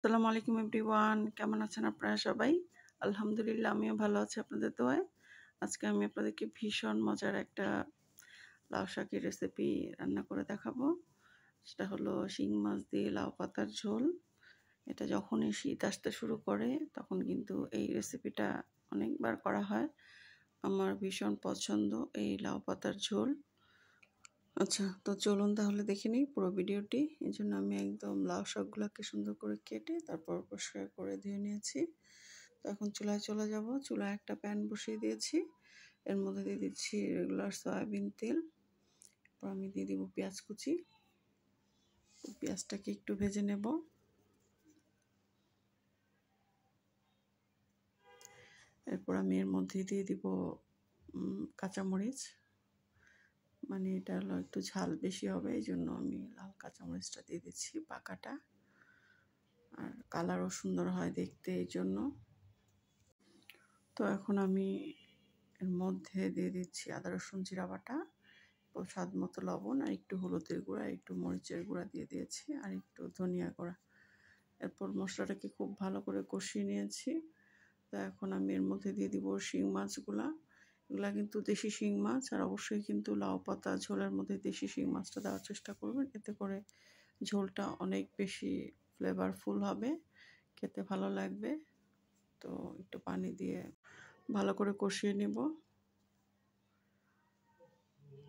আসসালামু আলাইকুম এভরিওয়ান, কেমন আছেন আপনারা সবাই? আলহামদুলিল্লাহ আমিও ভালো আছি আপনাদের দোয়ায়। আজকে আমি আপনাদেরকে ভীষণ মজার একটা লাউ শাকের রেসিপি রান্না করে দেখাবো। সেটা হলো শিং মাছ দিয়ে লাউ পাতার ঝোল। এটা যখনই শীত আসতে শুরু করে তখন কিন্তু এই রেসিপিটা অনেকবার করা হয়। আমার ভীষণ পছন্দ এই লাউ পাতার ঝোল। আচ্ছা, তো চলুন তাহলে দেখে নিই পুরো ভিডিওটি। এই জন্য আমি একদম লাউ শাকগুলোকে সুন্দর করে কেটে তারপর পরিষ্কার করে ধুয়ে নিয়েছি। তো এখন চুলায় চলে যাব। চুলায় একটা প্যান বসিয়ে দিয়েছি। এর মধ্যে দিয়ে দিচ্ছি রেগুলার সয়াবিন তেল। এরপর আমি দিয়ে দিব পেঁয়াজ কুচি। পেঁয়াজটাকে একটু ভেজে নেব। এরপর আমি এর মধ্যে দিয়ে দিব কাঁচামরিচ। মানে এটা হলো একটু ঝাল বেশি হবে, এই জন্য আমি লাল কাঁচামরিচটা দিয়ে দিচ্ছি পাকাটা। আর কালারও সুন্দর হয় দেখতে, এই জন্য। তো এখন আমি এর মধ্যে দিয়ে দিচ্ছি আদা রসুন জিরা বাটা, স্বাদ মতো লবণ, আর একটু হলুদের গুঁড়া, একটু মরিচের গুঁড়া দিয়ে দিয়েছি, আর একটু ধনিয়া গুঁড়া। এরপর মশলাটাকে খুব ভালো করে কষিয়ে নিয়েছি। তো এখন আমি এর মধ্যে দিয়ে দিব শিং মাছগুলা। এগুলা কিন্তু দেশি শিং মাছ, আর অবশ্যই কিন্তু লাউ পাতা ঝোলের মধ্যে দেশি শিং মাছটা দেওয়ার চেষ্টা করবেন। এতে করে ঝোলটা অনেক বেশি ফ্লেভারফুল হবে, খেতে ভালো লাগবে। তো একটু পানি দিয়ে ভালো করে কষিয়ে নেব।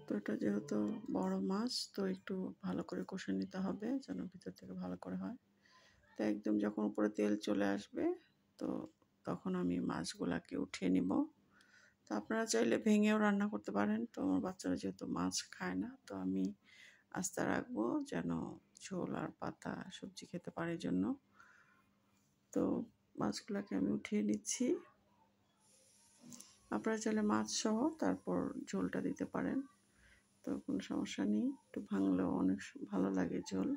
তো এটা যেহেতু বড় মাছ, তো একটু ভালো করে কষে নিতে হবে যেন ভিতর থেকে ভালো করে হয়। তো একদম যখন উপরে তেল চলে আসবে, তো তখন আমি মাছগুলাকে উঠিয়ে নিব। তো আপনারা চাইলে ভেঙেও রান্না করতে পারেন। তো আমার বাচ্চারা যেহেতু মাছ খায় না, তো আমি আস্তে রাখবো যেন ঝোল আর পাতা সবজি খেতে পারে জন্য। তো মাছগুলাকে আমি উঠিয়ে নিচ্ছি। আপনারা চাইলে মাছ সহ তারপর ঝোলটা দিতে পারেন, তো কোনো সমস্যা নেই। একটু ভাঙলেও অনেক ভালো লাগে ঝোল।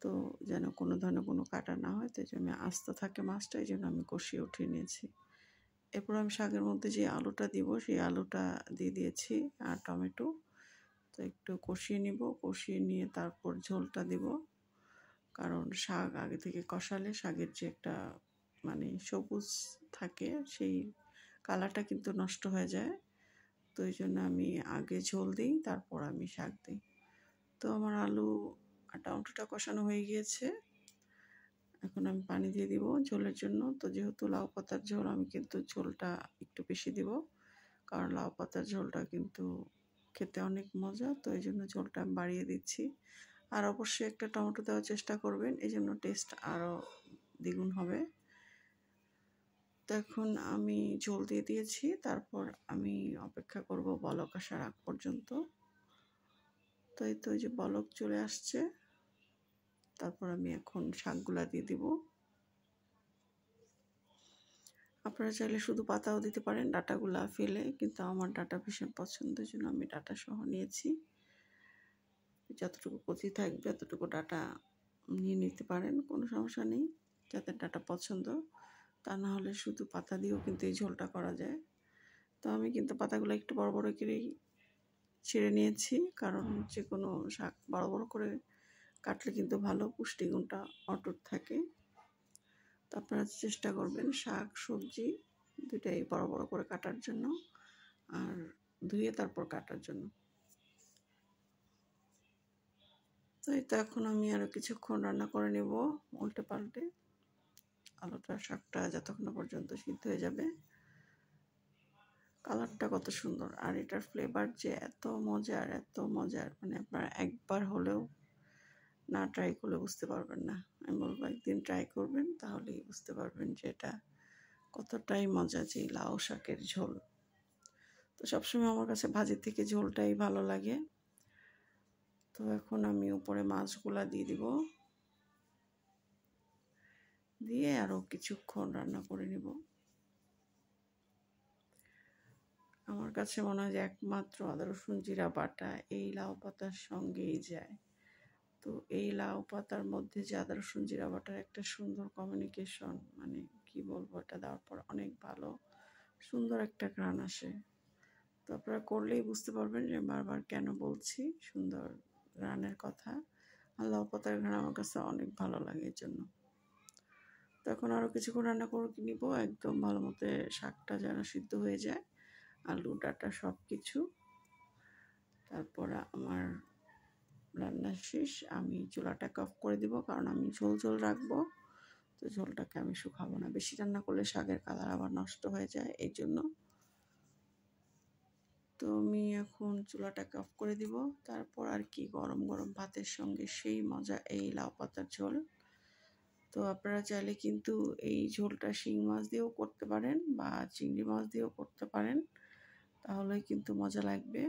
তো যেন কোনো ধরনের কোনো কাটা না হয়, তো এই জন্য আস্ত থাকে মাছটা, এই জন্য আমি কষিয়ে উঠিয়ে নিয়েছি। এরপর আমি শাকের মধ্যে যে আলুটা দিব, সেই আলুটা দিয়ে দিয়েছি, আর টমেটো। তো একটু কষিয়ে নিব, কষিয়ে নিয়ে তারপর ঝোলটা দিব। কারণ শাক আগে থেকে কষালে শাকের যে একটা মানে সবুজ থাকে, সেই কালারটা কিন্তু নষ্ট হয়ে যায়। তো এই জন্য আমি আগে ঝোল দিই, তারপর আমি শাক দিই। তো আমার আলু আর টমেটোটা কষানো হয়ে গিয়েছে। এখন আমি পানি দিয়ে দিব ঝোলের জন্য। তো যেহেতু লাউ পাতার ঝোল, আমি কিন্তু ঝোলটা একটু বেশি দিব, কারণ লাউ পাতার ঝোলটা কিন্তু খেতে অনেক মজা। তো এই জন্য ঝোলটা আমি বাড়িয়ে দিচ্ছি। আর অবশ্যই একটা টমেটো দেওয়ার চেষ্টা করবেন, এই জন্য টেস্ট আরও দ্বিগুণ হবে। তো এখন আমি ঝোল দিয়ে দিয়েছি, তারপর আমি অপেক্ষা করব বলক আসার আগ পর্যন্ত। তো এই তো, এই যে বলক চলে আসছে, তারপর আমি এখন শাকগুলা দিয়ে দিব। আপনারা চাইলে শুধু পাতাও দিতে পারেন ডাঁটাগুলা ফেলে, কিন্তু আমার ডাঁটা ভীষণ পছন্দের জন্য আমি ডাঁটা সহ নিয়েছি। যতটুকু কচি থাকবে ততটুকু ডাঁটা নিয়ে নিতে পারেন, কোনো সমস্যা নেই। যাদের ডাঁটা পছন্দ, তা না হলে শুধু পাতা দিয়েও কিন্তু এই ঝোলটা করা যায়। তো আমি কিন্তু পাতাগুলো একটু বড় বড় করেই ছিঁড়ে নিয়েছি, কারণ যে কোনো শাক বড় বড় করে কাটলে কিন্তু ভালো, পুষ্টিগুণটা অটুট থাকে। তো আপনারা চেষ্টা করবেন শাক সবজি দুটাই বড় বড় করে কাটার জন্য, আর ধুয়ে তারপর কাটার জন্য। তো এই তো, এখন আমি আরও কিছুক্ষণ রান্না করে নেব উল্টে পাল্টে। আলুটা শাকটা যতক্ষণ পর্যন্ত সিদ্ধ হয়ে যাবে। কালারটা কত সুন্দর, আর এটার ফ্লেভার যে এত মজার, এত মজার, মানে আপনারা একবার হলেও না ট্রাই করলে বুঝতে পারবেন না। আমি বলবো একদিন ট্রাই করবেন, তাহলেই বুঝতে পারবেন যে এটা কতটাই মজা, যে লাউ শাকের ঝোল। তো সবসময় আমার কাছে ভাজির থেকে ঝোলটাই ভালো লাগে। তো এখন আমি উপরে মাছগুলা দিয়ে দিব, দিয়ে আরও কিছুক্ষণ রান্না করে নেব। আমার কাছে মনে হয় যে একমাত্র আদা রসুন জিরা বাটা এই লাউ পাতার সঙ্গেই যায়। তো এই লাউ পাতার মধ্যে যে আদা রসুন জিরা বাটার একটা সুন্দর কমিউনিকেশন, মানে কি বলবো, এটা দেওয়ার পর অনেক ভালো সুন্দর একটা ঘ্রাণ আসে। তো আপনারা করলেই বুঝতে পারবেন যে বারবার কেন বলছি সুন্দর ঘ্রাণের কথা। আর লাউ পাতার ঘ্রাণ আমার কাছে অনেক ভালো লাগে, এর জন্য। তো এখন আরও কিছুক্ষণ রান্না করে নিব, একদম ভালো মতো শাকটা যেন সিদ্ধ হয়ে যায়, আলু ডাঁটা সব কিছু। তারপর আমার রান্না শেষ, আমি চুলাটাকে অফ করে দিব, কারণ আমি ঝোল ঝোল রাখবো। তো ঝোলটাকে আমি শুকাবো না, বেশি রান্না করলে শাকের কালার আবার নষ্ট হয়ে যায়, এই জন্য। তো আমি এখন চুলাটাকে অফ করে দিব। তারপর আর কি, গরম গরম ভাতের সঙ্গে সেই মজা এই লাউ পাতার ঝোল। তো আপনারা চাইলে কিন্তু এই ঝোলটা শিং মাছ দিয়েও করতে পারেন বা চিংড়ি মাছ দিয়েও করতে পারেন, তাহলেই কিন্তু মজা লাগবে।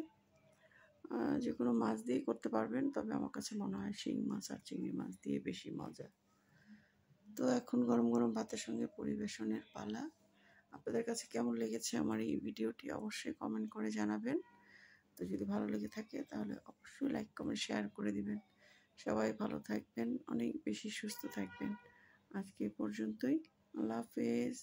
যে কোনো মাছ দিয়েই করতে পারবেন, তবে আমার কাছে মনে হয় শিং মাছ আর চিংড়ি মাছ দিয়ে বেশি মজা। তো এখন গরম গরম ভাতের সঙ্গে পরিবেশনের পালা। আপনাদের কাছে কেমন লেগেছে আমার এই ভিডিওটি অবশ্যই কমেন্ট করে জানাবেন। তো যদি ভালো লেগে থাকে তাহলে অবশ্যই লাইক কমেন্ট শেয়ার করে দিবেন। সবাই ভালো থাকবেন, অনেক বেশি সুস্থ থাকবেন। আজকে এ পর্যন্তই। আল্লাহ হাফেজ।